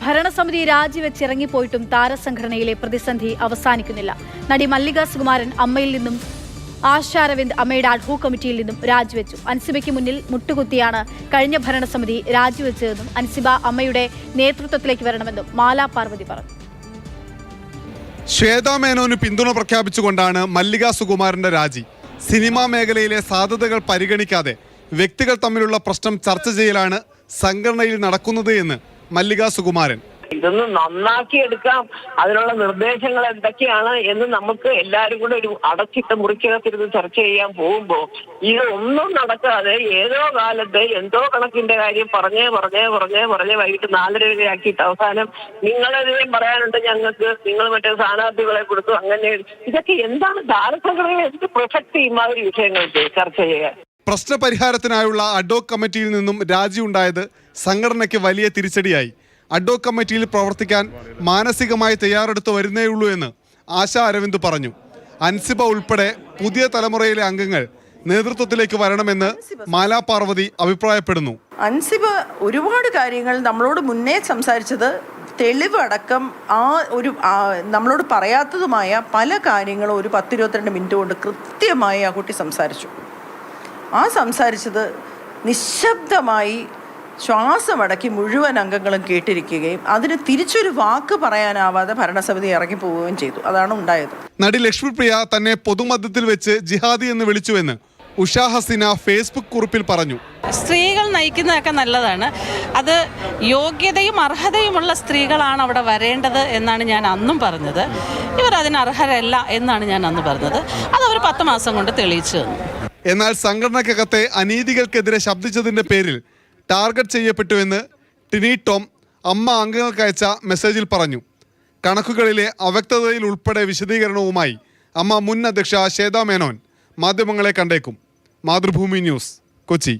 ഭരണസമിതി രാജിവെച്ചിറങ്ങിപ്പോയിട്ടും താരസംഘടനയിലെ പ്രതിസന്ധി അവസാനിക്കുന്നില്ല. നടി മല്ലിക സുകുമാരൻ അമ്മയിൽ നിന്നും ആശ അരവിന്ദ് അമ്മയുടെ അഡ്ഹോക് കമ്മിറ്റിയിൽ നിന്നും രാജിവെച്ചു. അൻസിബയ്ക്ക് മുന്നിൽ മുട്ടുകുത്തിയാണ് കഴിഞ്ഞ ഭരണസമിതി രാജിവെച്ചതെന്നും അൻസിബ അമ്മയുടെ നേതൃത്വത്തിലേക്ക് വരണമെന്നും മാലാ പാർവതി പറഞ്ഞു. ശ്വേതാ മേനോന് പിന്തുണ പ്രഖ്യാപിച്ചുകൊണ്ടാണ് മല്ലിക സുകുമാരന്റെ രാജി. സിനിമാ മേഖലയിലെ സാധ്യതകൾ പരിഗണിക്കാതെ വ്യക്തികൾ തമ്മിലുള്ള പ്രശ്നം ചർച്ച ചെയ്യലാണ് സംഘടനയിൽ നടക്കുന്നത് എന്ന് മല്ലിക സുകുമാരൻ. ഇതൊന്ന് നന്നാക്കിയെടുക്കാം, അതിനുള്ള നിർദ്ദേശങ്ങൾ എന്തൊക്കെയാണ് എന്ന് നമുക്ക് എല്ലാവരും കൂടെ ഒരു അടച്ചിട്ട മുറിക്കകത്തിരുന്ന് ചർച്ച ചെയ്യാൻ പോകുമ്പോൾ ഇതൊന്നും നടക്കാതെ ഏതോ കാലത്ത് എന്തോ കണക്കിന്റെ കാര്യം പറഞ്ഞേ വൈകിട്ട് 4:30 വരെയാക്കിയിട്ട് അവസാനം നിങ്ങളെതിരെയും പറയാനുണ്ട് ഞങ്ങൾക്ക്, നിങ്ങൾ മറ്റേ സ്ഥാനാർത്ഥികളെ കൊടുത്തു, അങ്ങനെ ഇതൊക്കെ എന്താണ് താരസംഘടനയിൽ എന്ത് പ്രസക്തി ഇമാതിരി വിഷയങ്ങൾക്ക് ചർച്ച ചെയ്യാൻ? പ്രശ്നപരിഹാരത്തിനായുള്ള അഡ്ഹോക് കമ്മിറ്റിയിൽ നിന്നും രാജി ഉണ്ടായത് സംഘടനയ്ക്ക് വലിയ തിരിച്ചടിയായി. അഡ്ഹോക് കമ്മിറ്റിയിൽ പ്രവർത്തിക്കാൻ മാനസികമായി തയ്യാറെടുത്ത് വരുന്നേയുള്ളൂ എന്ന് ആശ അരവിന്ദ് പറഞ്ഞു. അൻസിബ ഉൾപ്പെടെ പുതിയ തലമുറയിലെ അംഗങ്ങൾ നേതൃത്വത്തിലേക്ക് വരണമെന്ന് മാലാ പാർവതി അഭിപ്രായപ്പെടുന്നു. അൻസിബ ഒരുപാട് കാര്യങ്ങൾ നമ്മളോട് മുന്നേ സംസാരിച്ചത് തെളിവടക്കം നമ്മളോട് പറയാത്തതുമായ പല കാര്യങ്ങളും ഒരു 10-22 മിനിറ്റ് കൊണ്ട് കൃത്യമായി ആ കുട്ടി സംസാരിച്ചു. ആ സംസാരിച്ചത് നിശബ്ദമായി ശ്വാസമടക്കി മുഴുവൻ അംഗങ്ങളും കേട്ടിരിക്കുകയും അതിന് തിരിച്ചൊരു വാക്ക് പറയാനാവാതെ ഭരണസമിതി ഇറങ്ങിപ്പോവുകയും ചെയ്തു. അതാണ് ഉണ്ടായത്. നടി ലക്ഷ്മിപ്രിയ തന്നെ പൊതുമധ്യത്തിൽ വെച്ച് ജിഹാദി എന്ന് വിളിച്ചുവെന്ന് ഉഷാ ഹസീന ഫേസ്ബുക്ക് കുറിപ്പിൽ പറഞ്ഞു. സ്ത്രീകൾ നയിക്കുന്നതൊക്കെ നല്ലതാണ്. അത് യോഗ്യതയും അർഹതയുമുള്ള സ്ത്രീകളാണ് അവിടെ വരേണ്ടത് എന്നാണ് ഞാൻ അന്നും പറഞ്ഞത്. ഇവർ അതിന് അർഹരല്ല എന്നാണ് ഞാൻ അന്ന് പറഞ്ഞത്. അത് അവർ 10 മാസം കൊണ്ട് തെളിയിച്ചു തന്നു. എന്നാൽ സംഘടനക്കകത്തെ അനീതികൾക്കെതിരെ ശബ്ദിച്ചതിന്റെ പേരിൽ ടാർഗറ്റ് ചെയ്യപ്പെട്ടുവെന്ന് ടിനി ടോം അമ്മ അംഗങ്ങൾക്ക് അയച്ച മെസ്സേജിൽ പറഞ്ഞു. കണക്കുകളിലെ അവ്യക്തതയിൽ ഉൾപ്പെടെ വിശദീകരണവുമായി അമ്മ മുൻ അധ്യക്ഷ ശ്വേതാ മേനോൻ മാധ്യമങ്ങളെ കണ്ടേക്കും. മാതൃഭൂമി ന്യൂസ്, കൊച്ചി.